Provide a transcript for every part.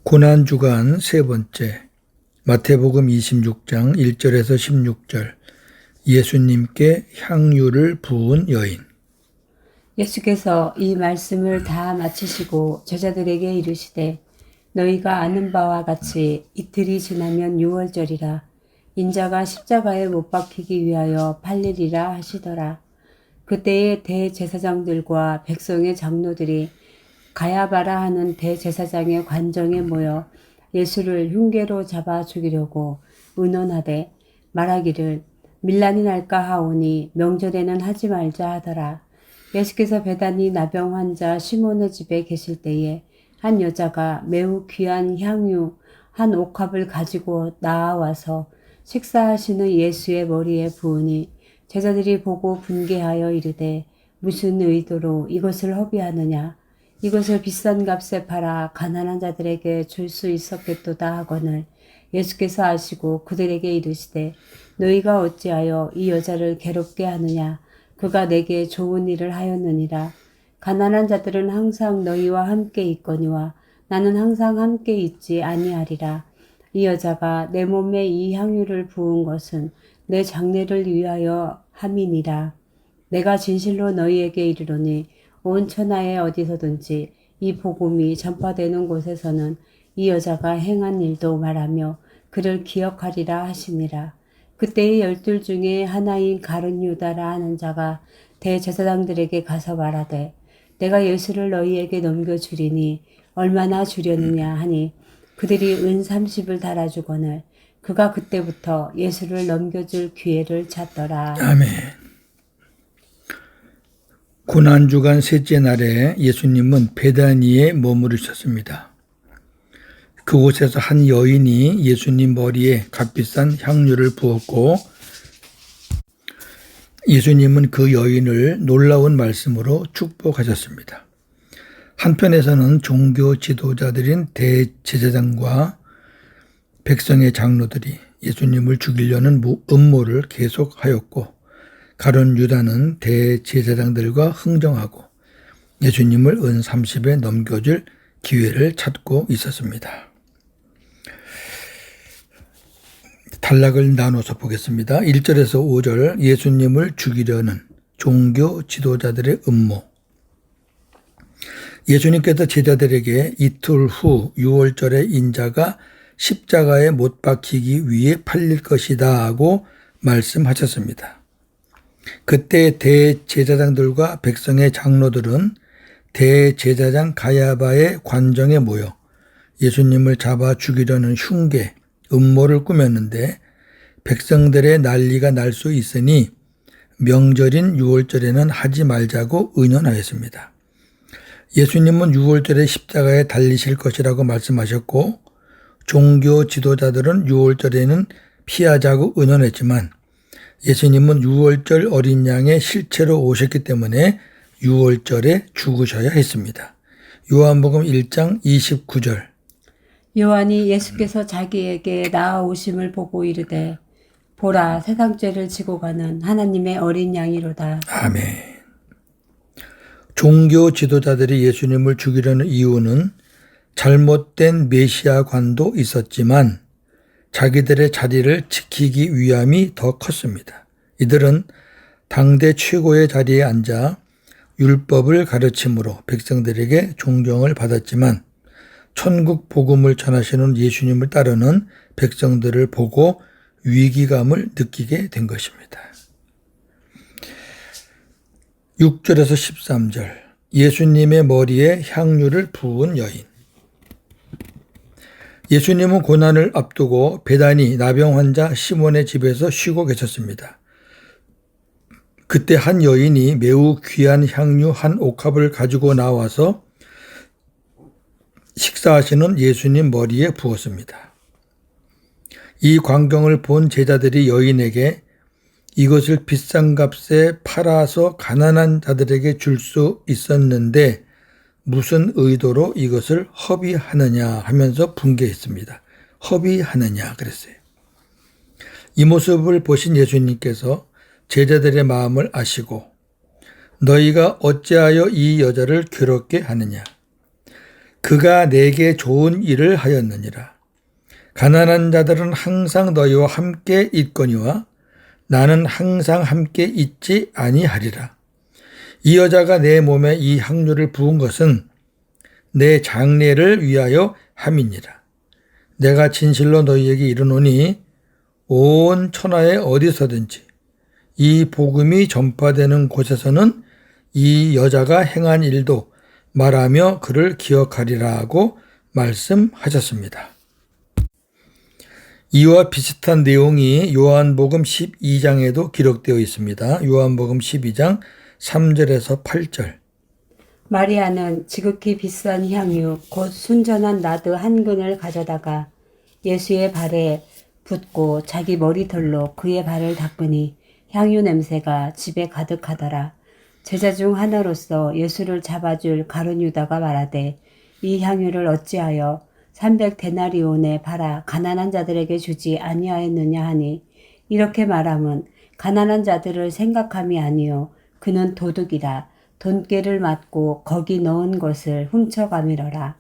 고난주간 세 번째, 마태복음 26장 1절에서 16절, 예수님께 향유를 부은 여인. 예수께서 이 말씀을 다 마치시고 제자들에게 이르시되, 너희가 아는 바와 같이 이틀이 지나면 유월절이라. 인자가 십자가에 못 박히기 위하여 팔리리라 하시더라. 그때에 대제사장들과 백성의 장로들이 가야바라 하는 대제사장의 관정에 모여 예수를 흉계로 잡아 죽이려고 의논하되 말하기를, 밀란이 날까 하오니 명절에는 하지 말자 하더라. 예수께서 베다니 나병 환자 시몬의 집에 계실 때에 한 여자가 매우 귀한 향유 한 옥합을 가지고 나아와서 식사하시는 예수의 머리에 부으니, 제자들이 보고 분개하여 이르되, 무슨 의도로 이것을 허비하느냐? 이것을 비싼 값에 팔아 가난한 자들에게 줄 수 있었겠도다 하거늘, 예수께서 아시고 그들에게 이르시되, 너희가 어찌하여 이 여자를 괴롭게 하느냐? 그가 내게 좋은 일을 하였느니라. 가난한 자들은 항상 너희와 함께 있거니와 나는 항상 함께 있지 아니하리라. 이 여자가 내 몸에 이 향유를 부은 것은 내 장례를 위하여 함이니라. 내가 진실로 너희에게 이르노니 온 천하에 어디서든지 이 복음이 전파되는 곳에서는 이 여자가 행한 일도 말하며 그를 기억하리라 하시니라. 그때의 12 중에 하나인 가룟 유다라 하는 자가 대제사장들에게 가서 말하되, 내가 예수를 너희에게 넘겨주리니 얼마나 주려느냐 하니, 그들이 은 30을 달아주거늘 그가 그때부터 예수를 넘겨줄 기회를 찾더라. 아멘. 고난주간 셋째 날에 예수님은 베다니에 머무르셨습니다. 그곳에서 한 여인이 예수님 머리에 값비싼 향유를 부었고, 예수님은 그 여인을 놀라운 말씀으로 축복하셨습니다. 한편에서는 종교 지도자들인 대제사장과 백성의 장로들이 예수님을 죽이려는 음모를 계속하였고, 가룟 유다는 대제사장들과 흥정하고 예수님을 은 30에 넘겨줄 기회를 찾고 있었습니다. 단락을 나눠서 보겠습니다. 1절에서 5절, 예수님을 죽이려는 종교 지도자들의 음모. 예수님께서 제자들에게 이틀 후 6월절에 인자가 십자가에 못 박히기 위해 팔릴 것이다 하고 말씀하셨습니다. 그때 대제사장들과 백성의 장로들은 대제사장 가야바의 관정에 모여 예수님을 잡아 죽이려는 흉계, 음모를 꾸몄는데, 백성들의 난리가 날 수 있으니 명절인 6월절에는 하지 말자고 의논하였습니다. 예수님은 6월절에 십자가에 달리실 것이라고 말씀하셨고, 종교 지도자들은 6월절에는 피하자고 의논했지만 예수님은 6월절 어린 양의 실체로 오셨기 때문에 6월절에 죽으셔야 했습니다. 요한복음 1장 29절. 요한이 예수께서 자기에게 나아오심을 보고 이르되, 보라, 세상 죄를 지고 가는 하나님의 어린 양이로다. 아멘. 종교 지도자들이 예수님을 죽이려는 이유는 잘못된 메시아관도 있었지만 자기들의 자리를 지키기 위함이 더 컸습니다. 이들은 당대 최고의 자리에 앉아 율법을 가르침으로 백성들에게 존경을 받았지만, 천국 복음을 전하시는 예수님을 따르는 백성들을 보고 위기감을 느끼게 된 것입니다. 6절에서 13절, 예수님의 머리에 향유를 부은 여인. 예수님은 고난을 앞두고 베다니 나병 환자 시몬의 집에서 쉬고 계셨습니다. 그때 한 여인이 매우 귀한 향유 한 옥합을 가지고 나와서 식사하시는 예수님 머리에 부었습니다. 이 광경을 본 제자들이 여인에게 이것을 비싼 값에 팔아서 가난한 자들에게 줄 수 있었는데 무슨 의도로 이것을 허비하느냐 하면서 분개했습니다. 허비하느냐 그랬어요. 이 모습을 보신 예수님께서 제자들의 마음을 아시고, 너희가 어찌하여 이 여자를 괴롭게 하느냐? 그가 내게 좋은 일을 하였느니라. 가난한 자들은 항상 너희와 함께 있거니와 나는 항상 함께 있지 아니하리라. 이 여자가 내 몸에 이 향유를 부은 것은 내 장례를 위하여 함이니라. 내가 진실로 너희에게 이르노니 온 천하에 어디서든지 이 복음이 전파되는 곳에서는 이 여자가 행한 일도 말하며 그를 기억하리라고 말씀하셨습니다. 이와 비슷한 내용이 요한복음 12장에도 기록되어 있습니다. 요한복음 12장 3절에서 8절. 마리아는 지극히 비싼 향유 곧 순전한 나드 한 근을 가져다가 예수의 발에 붓고 자기 머리털로 그의 발을 닦으니 향유 냄새가 집에 가득하더라. 제자 중 하나로서 예수를 잡아줄 가룟 유다가 말하되 이 향유를 어찌하여 300데나리온에 팔아 가난한 자들에게 주지 아니하였느냐 하니 이렇게 말함은 가난한 자들을 생각함이 아니요 그는 도둑이라 돈깨를 맞고 거기 넣은 것을 훔쳐가미러라.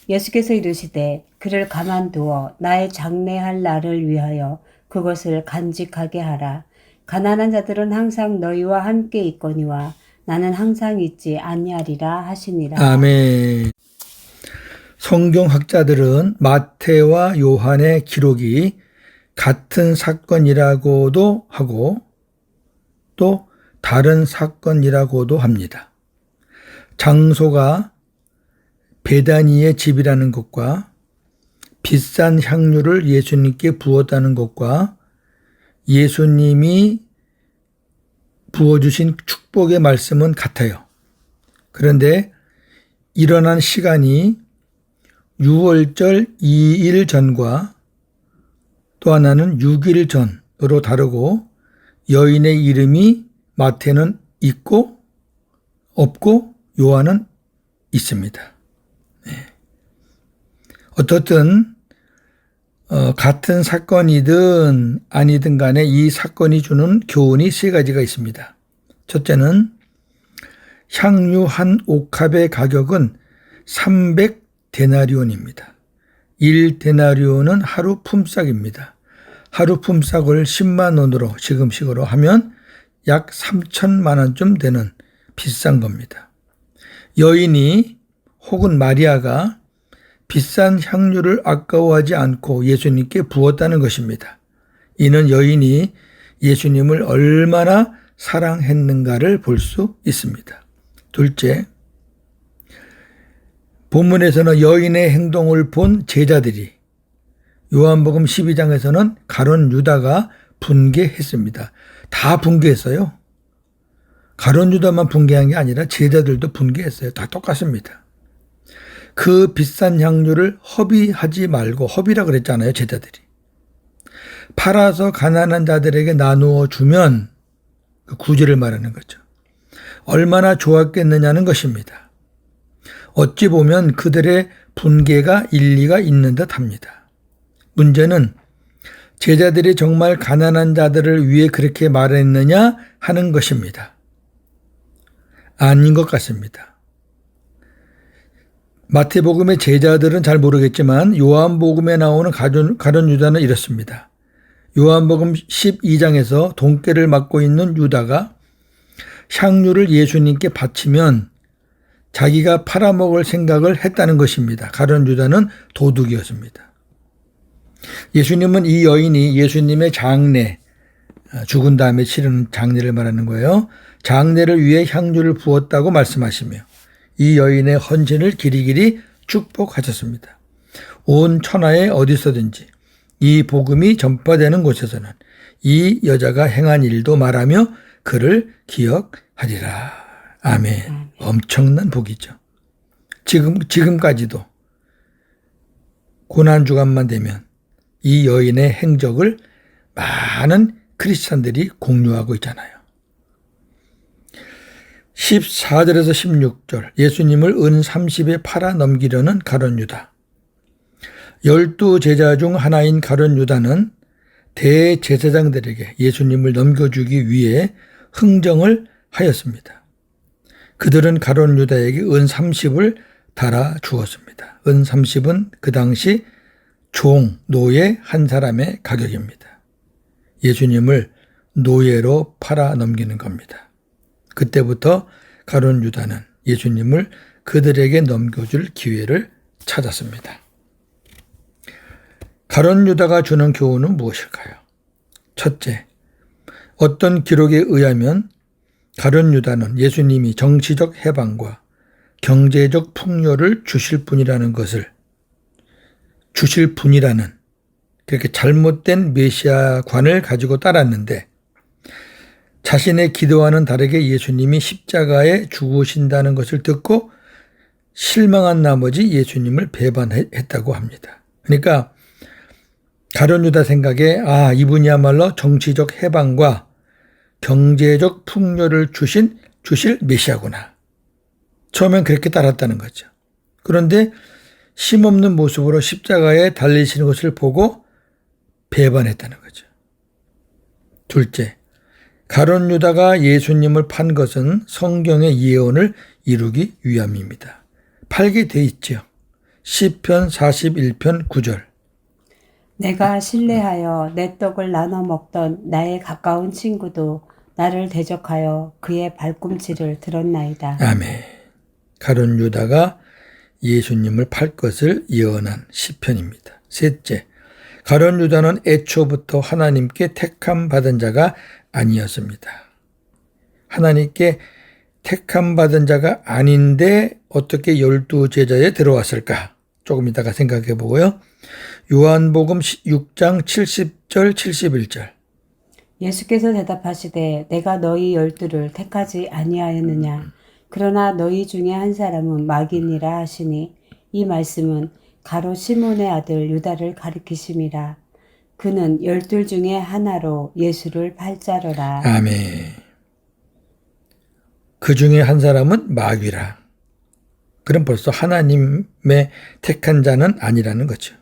예수께서 이르시되 그를 가만두어 나의 장례할 날을 위하여 그것을 간직하게 하라. 가난한 자들은 항상 너희와 함께 있거니와 나는 항상 있지 아니하리라 하시니라. 아멘. 성경학자들은 마태와 요한의 기록이 같은 사건이라고도 하고 또 다른 사건이라고도 합니다. 장소가 베다니의 집이라는 것과 비싼 향유를 예수님께 부었다는 것과 예수님이 부어주신 축복의 말씀은 같아요. 그런데 일어난 시간이 6월절 2일 전과 또 하나는 6일 전으로 다르고 여인의 이름이 마태는 있고 없고 요한은 있습니다. 네. 어떻든 같은 사건이든 아니든 간에 이 사건이 주는 교훈이 세 가지가 있습니다. 첫째는 향유 한 옥합의 가격은 300데나리온입니다. 1데나리온은 하루 품삯입니다. 하루 품삯을 10만 원으로 지금식으로 하면 약 3천만 원쯤 되는 비싼 겁니다. 여인이 혹은 마리아가 비싼 향유를 아까워하지 않고 예수님께 부었다는 것입니다. 이는 여인이 예수님을 얼마나 사랑했는가를 볼 수 있습니다. 둘째, 본문에서는 여인의 행동을 본 제자들이 요한복음 12장에서는 가룟 유다가 분개했습니다. 다 분개했어요. 가룟 유다만 분개한 게 아니라 제자들도 분개했어요. 다 똑같습니다. 그 비싼 향유를 허비하지 말고, 허비라 그랬잖아요, 제자들이. 팔아서 가난한 자들에게 나누어 주면 그 구제를 말하는 거죠. 얼마나 좋았겠느냐는 것입니다. 어찌 보면 그들의 분개가 일리가 있는 듯 합니다. 문제는 제자들이 정말 가난한 자들을 위해 그렇게 말했느냐 하는 것입니다. 아닌 것 같습니다. 마태복음의 제자들은 잘 모르겠지만 요한복음에 나오는 가룟 유다는 이렇습니다. 요한복음 12장에서 돈깨를 맡고 있는 유다가 향유를 예수님께 바치면 자기가 팔아먹을 생각을 했다는 것입니다. 가룟 유다는 도둑이었습니다. 예수님은 이 여인이 예수님의 장례, 죽은 다음에 치르는 장례를 말하는 거예요. 장례를 위해 향유를 부었다고 말씀하시며 이 여인의 헌신을 길이길이 축복하셨습니다. 온 천하에 어디서든지 이 복음이 전파되는 곳에서는 이 여자가 행한 일도 말하며 그를 기억하리라. 아멘. 엄청난 복이죠. 지금까지도 고난주간만 되면 이 여인의 행적을 많은 크리스찬들이 공유하고 있잖아요. 14절에서 16절 예수님을 은 30에 팔아 넘기려는 가룟 유다. 12제자 중 하나인 가룟 유다는 대제사장들에게 예수님을 넘겨주기 위해 흥정을 하였습니다. 그들은 가룟 유다에게 은 30을 달아 주었습니다. 은 30은 그 당시 노예 한 사람의 가격입니다. 예수님을 노예로 팔아 넘기는 겁니다. 그때부터 가룟 유다는 예수님을 그들에게 넘겨줄 기회를 찾았습니다. 가룟 유다가 주는 교훈은 무엇일까요? 첫째, 어떤 기록에 의하면 가룟 유다는 예수님이 정치적 해방과 경제적 풍요를 주실 분이라는 그렇게 잘못된 메시아관을 가지고 따랐는데 자신의 기도와는 다르게 예수님이 십자가에 죽으신다는 것을 듣고 실망한 나머지 예수님을 배반했다고 합니다. 그러니까 가룟 유다 생각에 이분이야말로 정치적 해방과 경제적 풍요를 주실 메시아구나. 처음엔 그렇게 따랐다는 거죠. 그런데 힘없는 모습으로 십자가에 달리시는 것을 보고 배반했다는 거죠. 둘째, 가룟 유다가 예수님을 판 것은 성경의 예언을 이루기 위함입니다. 팔게 돼 있죠. 시편 41편 9절. 내가 신뢰하여 내 떡을 나눠 먹던 나의 가까운 친구도 나를 대적하여 그의 발꿈치를 들었나이다. 아멘. 가룟 유다가 예수님을 팔 것을 예언한 시편입니다. 셋째, 가룟 유다는 애초부터 하나님께 택함 받은 자가 아니었습니다. 하나님께 택함 받은 자가 아닌데 어떻게 12제자에 들어왔을까? 조금 이따가 생각해 보고요. 요한복음 6장 70절 71절. 예수께서 대답하시되 내가 너희 12를 택하지 아니하였느냐? 그러나 너희 중에 한 사람은 마귀니라 하시니 이 말씀은 가롯 시몬의 아들 유다를 가리키심이라. 그는 12 중에 하나로 예수를 팔자러라. 아멘. 그 중에 한 사람은 마귀라. 그럼 벌써 하나님의 택한 자는 아니라는 거죠.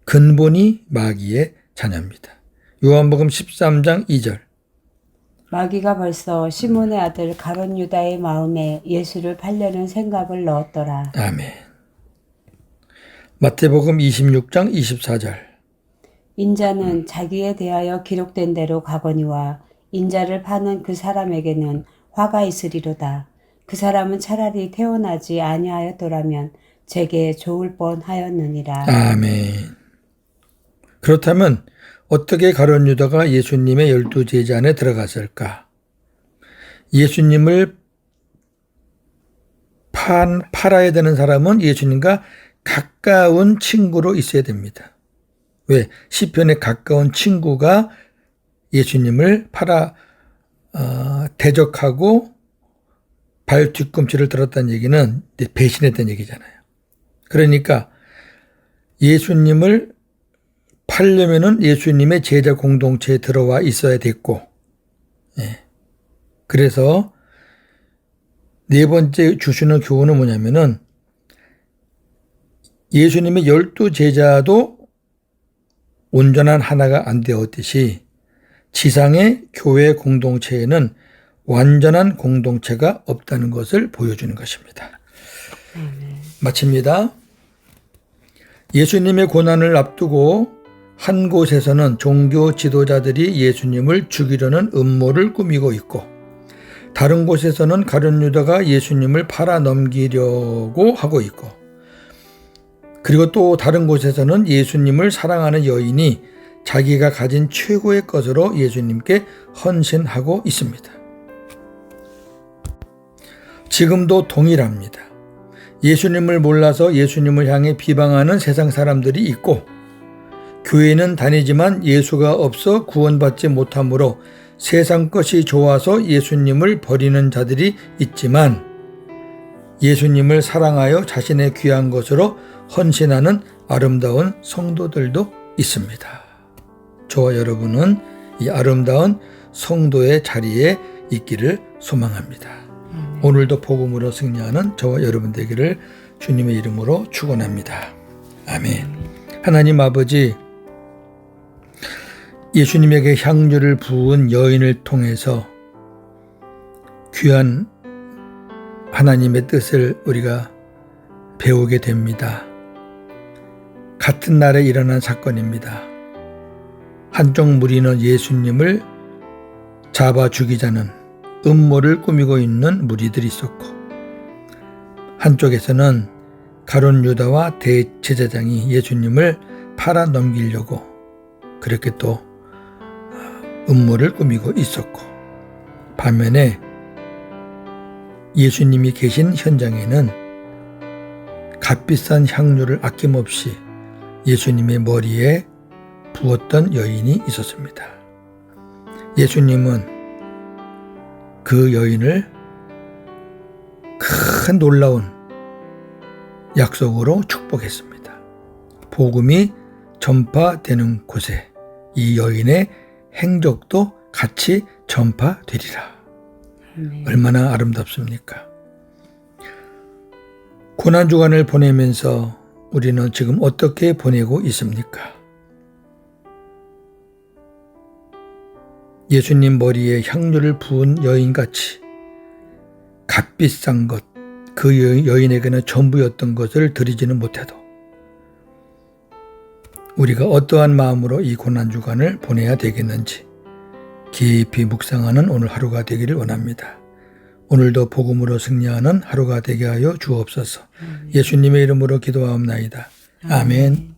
근본이 마귀의 자녀입니다. 요한복음 13장 2절. 마귀가 벌써 시몬의 아들 가롯 유다의 마음에 예수를 팔려는 생각을 넣었더라. 아멘. 마태복음 26장 24절. 인자는 자기에 대하여 기록된 대로 가거니와 인자를 파는 그 사람에게는 화가 있으리로다. 그 사람은 차라리 태어나지 아니하였더라면 제게 좋을 뻔하였느니라. 아멘. 그렇다면 어떻게 가룟 유다가 예수님의 12제자 안에 들어갔을까? 예수님을 팔아야 되는 사람은 예수님과 가까운 친구로 있어야 됩니다. 왜? 시편에 가까운 친구가 예수님을 대적하고 발 뒤꿈치를 들었다는 얘기는 배신했다는 얘기잖아요. 그러니까 예수님을 팔려면은 예수님의 제자 공동체에 들어와 있어야 됐고, 그래서 네 번째 주시는 교훈은 뭐냐면은 예수님의 12제자도 온전한 하나가 안 되었듯이 지상의 교회 공동체에는 완전한 공동체가 없다는 것을 보여주는 것입니다. 마칩니다. 예수님의 고난을 앞두고 한 곳에서는 종교 지도자들이 예수님을 죽이려는 음모를 꾸미고 있고 다른 곳에서는 가룟 유다가 예수님을 팔아 넘기려고 하고 있고 그리고 또 다른 곳에서는 예수님을 사랑하는 여인이 자기가 가진 최고의 것으로 예수님께 헌신하고 있습니다. 지금도 동일합니다. 예수님을 몰라서 예수님을 향해 비방하는 세상 사람들이 있고 교회는 다니지만 예수가 없어 구원받지 못하므로 세상 것이 좋아서 예수님을 버리는 자들이 있지만 예수님을 사랑하여 자신의 귀한 것으로 헌신하는 아름다운 성도들도 있습니다. 저와 여러분은 이 아름다운 성도의 자리에 있기를 소망합니다. 오늘도 복음으로 승리하는 저와 여러분 되기를 주님의 이름으로 축원합니다. 아멘. 하나님 아버지, 예수님에게 향유를 부은 여인을 통해서 귀한 하나님의 뜻을 우리가 배우게 됩니다. 같은 날에 일어난 사건입니다. 한쪽 무리는 예수님을 잡아 죽이자는 음모를 꾸미고 있는 무리들이 있었고, 한쪽에서는 가룟 유다와 대제사장이 예수님을 팔아 넘기려고 그렇게 또 음모를 꾸미고 있었고, 반면에 예수님이 계신 현장에는 값비싼 향료를 아낌없이 예수님의 머리에 부었던 여인이 있었습니다. 예수님은 그 여인을 큰 놀라운 약속으로 축복했습니다. 복음이 전파되는 곳에 이 여인의 행적도 같이 전파되리라. 얼마나 아름답습니까? 고난주간을 보내면서 우리는 지금 어떻게 보내고 있습니까? 예수님 머리에 향유를 부은 여인같이 값비싼 것, 그 여인에게는 전부였던 것을 드리지는 못해도 우리가 어떠한 마음으로 이 고난주간을 보내야 되겠는지 깊이 묵상하는 오늘 하루가 되기를 원합니다. 오늘도 복음으로 승리하는 하루가 되게 하여 주옵소서. 예수님의 이름으로 기도하옵나이다. 아멘.